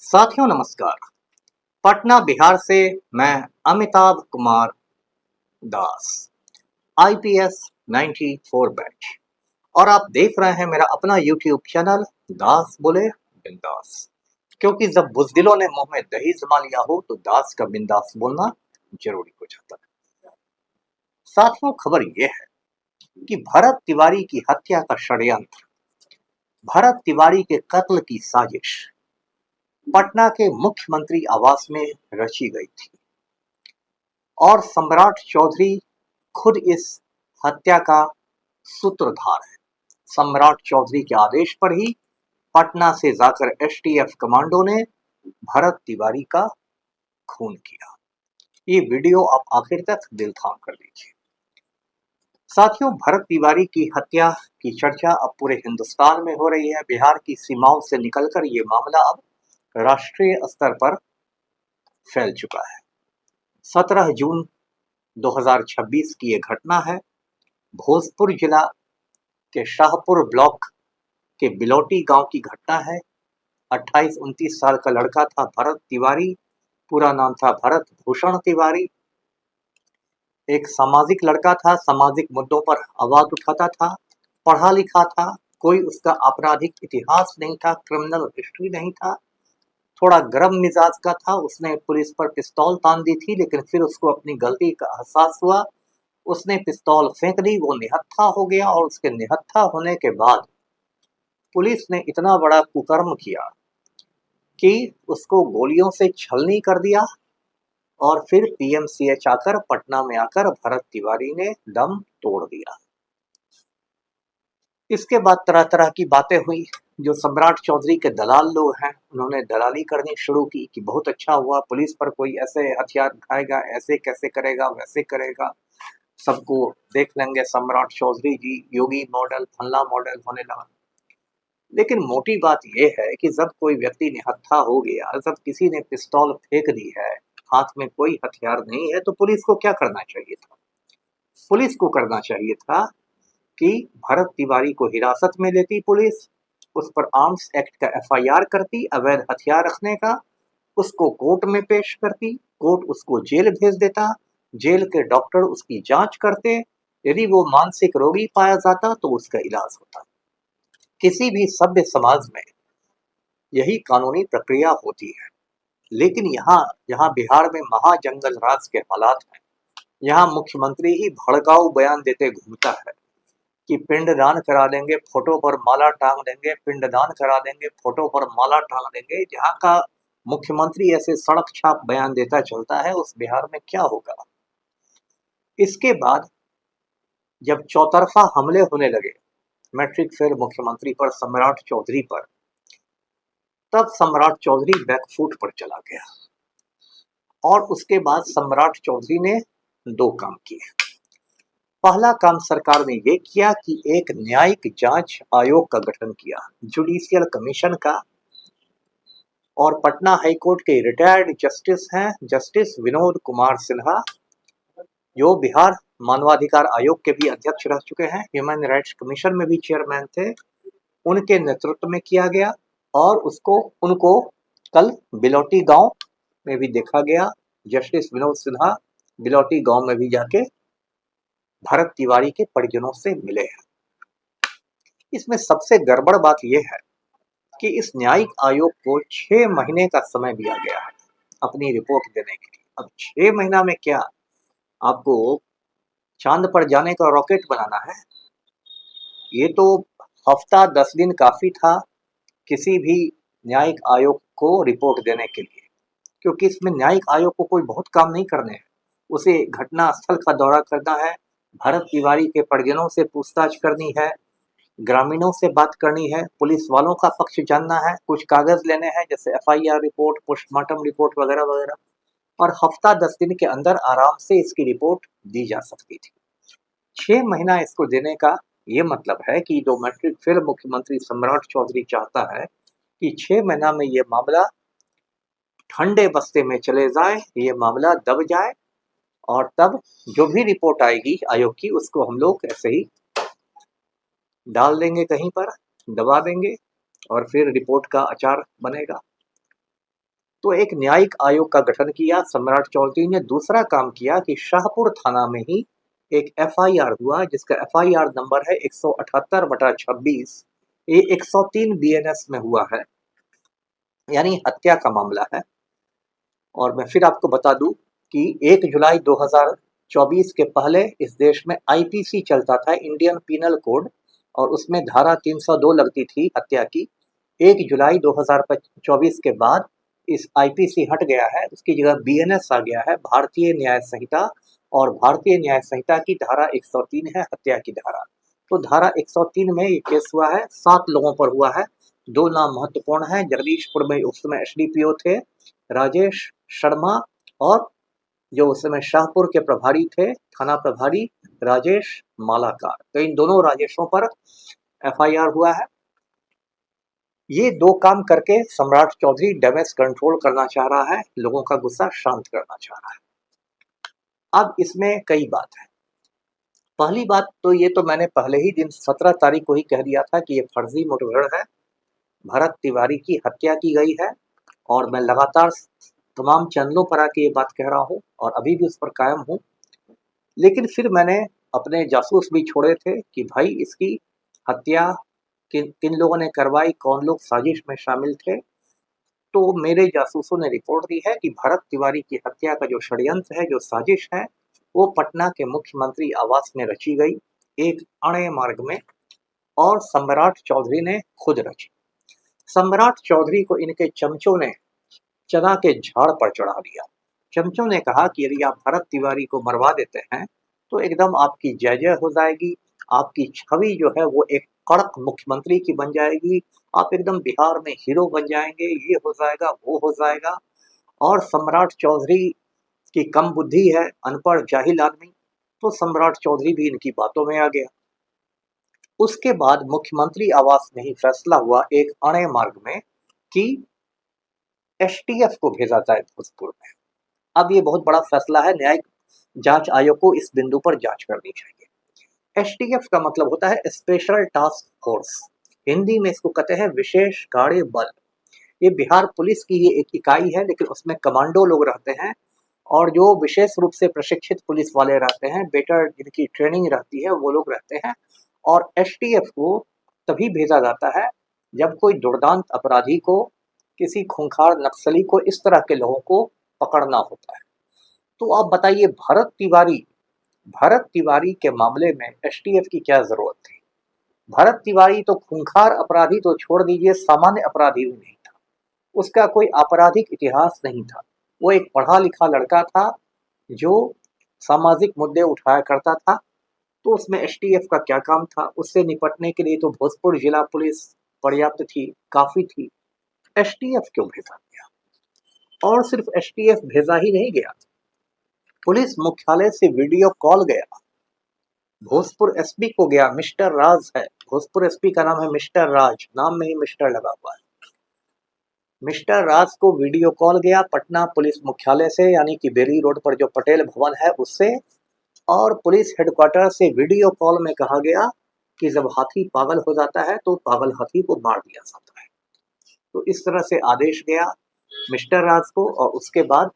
साथियों नमस्कार। पटना बिहार से मैं अमिताभ कुमार दास, आईपीएस 94 बैच, और आप देख रहे हैं मेरा अपना यूट्यूब चैनल दास बोले बिंदास। क्योंकि जब बुजदिलों ने मुंह में दही जमा लिया हो तो दास का बिंदास बोलना जरूरी हो जाता है। साथियों, खबर यह है कि भरत तिवारी की हत्या का षड्यंत्र, भरत तिवारी के कत्ल की साजिश पटना के मुख्यमंत्री आवास में रची गई थी और सम्राट चौधरी खुद इस हत्या का सूत्रधार है। सम्राट चौधरी के आदेश पर ही पटना से जाकर एसटीएफ कमांडो ने भरत तिवारी का खून किया। ये वीडियो आप आखिर तक दिल थाम कर लीजिए। साथियों, भरत तिवारी की हत्या की चर्चा अब पूरे हिंदुस्तान में हो रही है। बिहार की सीमाओं से निकलकर ये मामला अब राष्ट्रीय स्तर पर फैल चुका है। 17 जून 2026 की ये घटना है। भोजपुर जिला के शाहपुर ब्लॉक के बिलौटी गांव की घटना है। 28-29 साल का लड़का था भरत तिवारी, पूरा नाम था भरत भूषण तिवारी। एक सामाजिक लड़का था, सामाजिक मुद्दों पर आवाज उठाता था, पढ़ा लिखा था, कोई उसका आपराधिक इतिहास नहीं था, क्रिमिनल हिस्ट्री नहीं था, थोड़ा गर्म मिजाज का था। उसने पुलिस पर पिस्तौल तान दी थी, लेकिन फिर उसको अपनी गलती का एहसास हुआ, उसने पिस्तौल फेंक दी, वो निहत्था हो गया और उसके निहत्था होने के बाद पुलिस ने इतना बड़ा कुकर्म किया कि उसको गोलियों से छलनी कर दिया और फिर पीएमसीएच आकर, पटना में आकर भरत तिवारी ने दम तोड़ दिया। इसके बाद तरह तरह की बातें हुई। जो सम्राट चौधरी के दलाल लोग हैं, उन्होंने दलाली करनी शुरू की कि बहुत अच्छा हुआ, पुलिस पर कोई ऐसे हथियार उठाएगा, ऐसे कैसे करेगा, वैसे करेगा, सबको देख लेंगे सम्राट चौधरी जी, योगी मॉडल, फल्ला मॉडल होने लगा। लेकिन मोटी बात यह है कि जब कोई व्यक्ति निहत्था हो गया, जब किसी ने पिस्तौल फेंक दी है, हाथ में कोई हथियार नहीं है, तो पुलिस को क्या करना चाहिए था? पुलिस को करना चाहिए था कि भरत तिवारी को हिरासत में लेती पुलिस, उस पर आर्म्स एक्ट का एफआईआर करती, अवैध हथियार रखने का, उसको कोर्ट में पेश करती, कोर्ट उसको जेल भेज देता, जेल के डॉक्टर उसकी जांच करते, यदि वो मानसिक रोगी पाया जाता तो उसका इलाज होता। किसी भी सभ्य समाज में यही कानूनी प्रक्रिया होती है। लेकिन यहाँ बिहार में महाजंगल राज के हालात हैं। यहाँ मुख्यमंत्री ही भड़काऊ बयान देते घूमता है कि पिंडदान करा देंगे, फोटो पर माला टांग देंगे, पिंडदान करा देंगे, फोटो पर माला टांग देंगे। जहाँ का मुख्यमंत्री ऐसे सड़क छाप बयान देता चलता है, उस बिहार में क्या होगा? इसके बाद जब चौतरफा हमले होने लगे मैट्रिक फेल मुख्यमंत्री पर, सम्राट चौधरी पर, तब सम्राट चौधरी बैकफुट पर चला गया और उसके बाद सम्राट चौधरी ने दो काम किए। पहला काम सरकार ने यह किया कि एक न्यायिक जांच आयोग का गठन किया, जुडिशियल कमीशन का, और पटना हाईकोर्ट के रिटायर्ड जस्टिस हैं जस्टिस विनोद कुमार सिन्हा, जो बिहार मानवाधिकार आयोग के भी अध्यक्ष रह चुके हैं, ह्यूमन राइट्स कमीशन में भी चेयरमैन थे, उनके नेतृत्व में किया गया। और उनको कल बिलौटी गांव में भी देखा गया। जस्टिस विनोद सिन्हा बिलौटी गांव में भी जाके भरत तिवारी के परिजनों से मिले हैं। इसमें सबसे गड़बड़ बात यह है कि इस न्यायिक आयोग को 6 महीने का समय दिया गया है अपनी रिपोर्ट देने के लिए। अब 6 महीना में क्या आपको चांद पर जाने का रॉकेट बनाना है? ये तो हफ्ता 10 दिन काफी था किसी भी न्यायिक आयोग को रिपोर्ट देने के लिए, क्योंकि इसमें न्यायिक आयोग को कोई बहुत काम नहीं करने हैं। उसे घटना स्थल का दौरा करना है, भरत तिवारी के परिजनों से पूछताछ करनी है, ग्रामीणों से बात करनी है, पुलिस वालों का पक्ष जानना है, कुछ कागज लेने हैं जैसे एफआईआर रिपोर्ट, पोस्टमार्टम रिपोर्ट वगैरह वगैरह, और हफ्ता 10 दिन के अंदर आराम से इसकी रिपोर्ट दी जा सकती थी। 6 महीना इसको देने का ये मतलब है कि जो मैट्रिक फेल मुख्यमंत्री सम्राट चौधरी चाहता है कि 6 महीना में ये मामला ठंडे बस्ते में चले जाए, ये मामला दब जाए, और तब जो भी रिपोर्ट आएगी आयोग की, उसको हम लोग ऐसे ही डाल देंगे कहीं पर, दबा देंगे, और फिर रिपोर्ट का अचार बनेगा। तो एक न्यायिक आयोग का गठन किया सम्राट चौधरी ने। दूसरा काम किया कि शाहपुर थाना में ही एक एफआईआर हुआ, जिसका एफआईआर नंबर है 178/26। ये 103 बीएनएस में हुआ है, यानी हत्या का मामला है। और मैं फिर आपको बता दूं कि 1 जुलाई 2024 के पहले इस देश में आईपीसी चलता था, इंडियन पीनल कोड, और उसमें धारा 302 लगती थी हत्या की। 1 जुलाई 2024 के बाद इस आईपीसी हट गया है, उसकी जगह बीएनएस आ गया है, भारतीय न्याय संहिता। और भारतीय न्याय संहिता की धारा 103 है, हत्या की धारा। तो धारा 103 में ये केस हुआ है, 7 लोगों पर हुआ है। 2 नाम महत्वपूर्ण हैं। जगदीशपुर में उस समय एसडीपीओ थे राजेश शर्मा, और जो उस समय शाहपुर के प्रभारी थे, थाना प्रभारी राजेश मालाकार। तो इन दोनों राजेशों पर एफआईआर हुआ है। ये 2 काम करके सम्राट चौधरी डैमेज कंट्रोल करना चाह रहा है, लोगों का गुस्सा शांत करना चाह रहा है। अब इसमें कई बात है। पहली बात तो ये तो मैंने पहले ही दिन 17 तारीख को ही कह दिया था कि ये फर्जी मुठभेड़ है, भरत तिवारी की हत्या की गई है। और मैं लगातार तमाम चैनलों पर आके ये बात कह रहा हूँ और अभी भी उस पर कायम हूँ। लेकिन फिर मैंने अपने जासूस भी छोड़े थे कि भाई इसकी हत्या किन किन लोगों ने करवाई, कौन लोग साजिश में शामिल थे। तो मेरे जासूसों ने रिपोर्ट दी है कि भरत तिवारी की हत्या का जो षड्यंत्र है, जो साजिश है, वो पटना के मुख्यमंत्री आवास में रची गई, एक अणे मार्ग में, और सम्राट चौधरी ने खुद रची। सम्राट चौधरी को इनके चमचों ने चना के झाड़ पर चढ़ा दिया। चमचों ने कहा कि यदि आप भरत तिवारी को मरवा देते हैं तो एकदम आपकी जय जय हो जाएगी, आपकी छवि जो है वो एक कड़क मुख्यमंत्री की बन जाएगी, आप एकदम बिहार में हीरो बन जाएंगे, ये हो जाएगा, वो हो जाएगा। और सम्राट चौधरी की कम बुद्धि है, अनपढ़ जाहिल आदमी, तो सम्राट चौधरी भी इनकी बातों में आ गया। उसके बाद मुख्यमंत्री आवास में ही फैसला हुआ एक अणे मार्ग में कि एसटीएफ को भेजा जाए भोजपुर में। अब ये बहुत बड़ा फैसला है, न्यायिक जांच आयोग को इस बिंदु पर जांच करनी चाहिए। एसटीएफ का मतलब होता है स्पेशल टास्क फोर्स, हिंदी में इसको कहते हैं विशेष कार्य बल। ये बिहार पुलिस की ही एक इकाई है, लेकिन उसमें कमांडो लोग रहते हैं और जो विशेष रूप से प्रशिक्षित पुलिस वाले रहते हैं, बेटर जिनकी ट्रेनिंग रहती है, वो लोग रहते हैं। और एसटीएफ को तभी भेजा जाता है जब कोई दुर्दांत अपराधी को, किसी खूंखार नक्सली को, इस तरह के लोगों को पकड़ना होता है। तो आप बताइए भरत तिवारी के मामले में एसटीएफ की क्या जरूरत थी? भरत तिवारी तो खूंखार अपराधी तो छोड़ दीजिए, सामान्य अपराधी भी नहीं था, उसका कोई आपराधिक इतिहास नहीं था। वो एक पढ़ा लिखा लड़का था जो सामाजिक मुद्दे उठाया करता था। तो उसमें एसटीएफ का क्या काम था? उससे निपटने के लिए तो भोजपुर जिला पुलिस पर्याप्त थी, काफी थी। एसटीएफ क्यों भेजा गया? और सिर्फ एसटीएफ भेजा ही नहीं गया, पुलिस मुख्यालय से वीडियो कॉल गया, भोजपुर एसपी को गया, मिस्टर राज है, भोजपुर एसपी का नाम है मिस्टर राज, नाम में ही मिस्टर लगा हुआ है। मिस्टर राज को वीडियो कॉल गया पटना पुलिस मुख्यालय से, यानी कि बेली रोड पर जो पटेल भवन है उससे, और पुलिस हेडक्वार्टर से वीडियो कॉल में कहा गया कि जब हाथी पागल हो जाता है तो पागल हाथी को मार दिया जाता है। तो इस तरह से आदेश गया मिस्टर राज को, और उसके बाद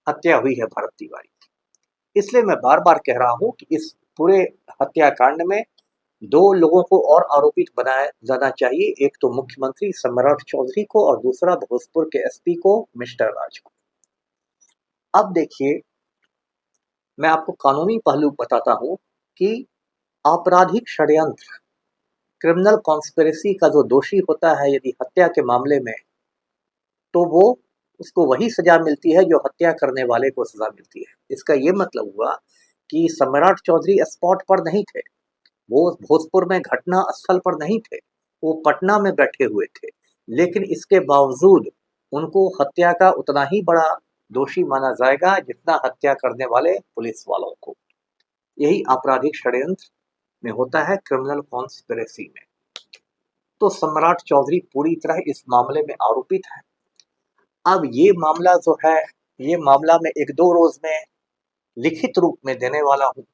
हत्या हुई है भरत तिवारी की। इसलिए मैं बार बार कह रहा हूं कि इस पूरे हत्याकांड में 2 लोगों को और आरोपित बनाया जाना चाहिए, एक तो मुख्यमंत्री सम्राट चौधरी को और दूसरा भोजपुर के एसपी को मिस्टर राज को। अब देखिए, मैं आपको कानूनी पहलू बताता हूं कि आपराधिक षड्यंत्र, क्रिमिनल कॉन्स्पिरेसी का जो दोषी होता है यदि हत्या के मामले में, तो वो उसको वही सजा मिलती है जो हत्या करने वाले को सजा मिलती है। इसका ये मतलब हुआ कि सम्राट चौधरी स्पॉट पर नहीं थे, वो भोजपुर में घटना स्थल पर नहीं थे, वो पटना में बैठे हुए थे, लेकिन इसके बावजूद उनको हत्या का उतना ही बड़ा दोषी माना जाएगा जितना हत्या करने वाले पुलिस वालों को। यही आपराधिक षड्यंत्र में होता है, क्रिमिनल कॉन्स्पिरेसी में। तो सम्राट चौधरी पूरी तरह इस मामले में आरोपित है। अब ये मामला जो है, ये मामला मैं 1-2 रोज में लिखित रूप में देने वाला हूँ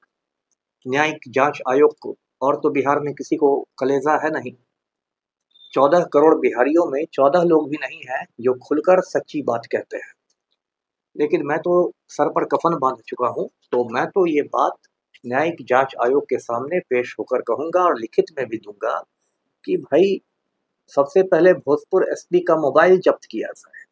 न्यायिक जांच आयोग को, और तो बिहार में किसी को कलेजा है नहीं। 14 करोड़ बिहारियों में 14 लोग भी नहीं हैं जो खुलकर सच्ची बात कहते हैं। लेकिन मैं तो सर पर कफन बांध चुका हूँ, तो मैं तो ये बात न्यायिक जांच आयोग के सामने पेश होकर कहूंगा और लिखित में भी दूंगा कि भाई सबसे पहले भोजपुर एसपी का मोबाइल जब्त किया जाए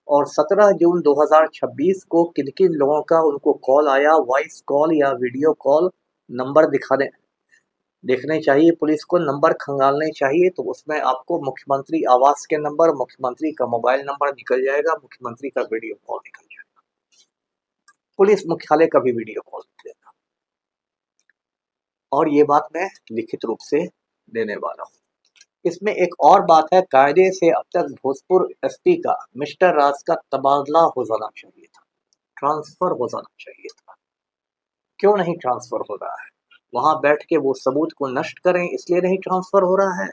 और 17 जून 2026 को किन किन लोगों का उनको कॉल आया, वॉइस कॉल या वीडियो कॉल, नंबर देखने चाहिए, पुलिस को नंबर खंगालने चाहिए। तो उसमें आपको मुख्यमंत्री आवास के नंबर, मुख्यमंत्री का मोबाइल नंबर निकल जाएगा, मुख्यमंत्री का वीडियो कॉल निकल जाएगा, पुलिस मुख्यालय का भी वीडियो कॉल निकलेगा। और ये बात मैं लिखित रूप से देने वाला हूँ। इसमें एक और बात है, कायदे से अब तक भोजपुर एसपी का मिस्टर राज का तबादला हो जाना चाहिए था, ट्रांसफर हो जाना चाहिए था। क्यों नहीं ट्रांसफर हो रहा है? वहां बैठ के वो सबूत को नष्ट करें इसलिए नहीं ट्रांसफर हो रहा है,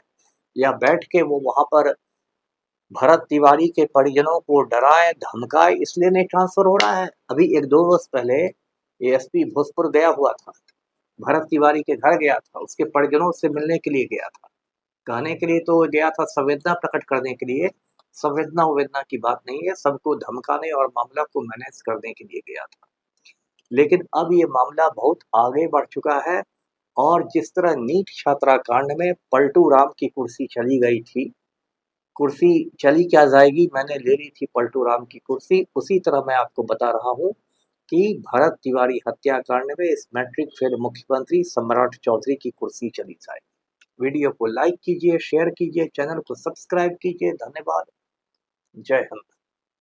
या बैठ के वो वहां पर भरत तिवारी के परिजनों को डराए धमकाए इसलिए नहीं ट्रांसफर हो रहा है? अभी 1-2 वर्ष पहले एएसपी भोजपुर गया हुआ था, भरत तिवारी के घर गया था, उसके परिजनों से मिलने के लिए गया था, कहने के लिए तो गया था, संवेदना प्रकट करने के लिए। संवेदना उवेदना की बात नहीं है, सबको धमकाने और मामला को मैनेज करने के लिए गया था। लेकिन अब ये मामला बहुत आगे बढ़ चुका है और जिस तरह नीट छात्रा कांड में पलटू राम की कुर्सी चली गई थी, कुर्सी चली क्या जाएगी, मैंने ले ली थी पलटू राम की कुर्सी, उसी तरह मैं आपको बता रहा हूँ कि भरत तिवारी हत्याकांड में इस मैट्रिक फेल मुख्यमंत्री सम्राट चौधरी की कुर्सी चली जाएगी। वीडियो को लाइक कीजिए, शेयर कीजिए, चैनल को सब्सक्राइब कीजिए। धन्यवाद। जय हिंद।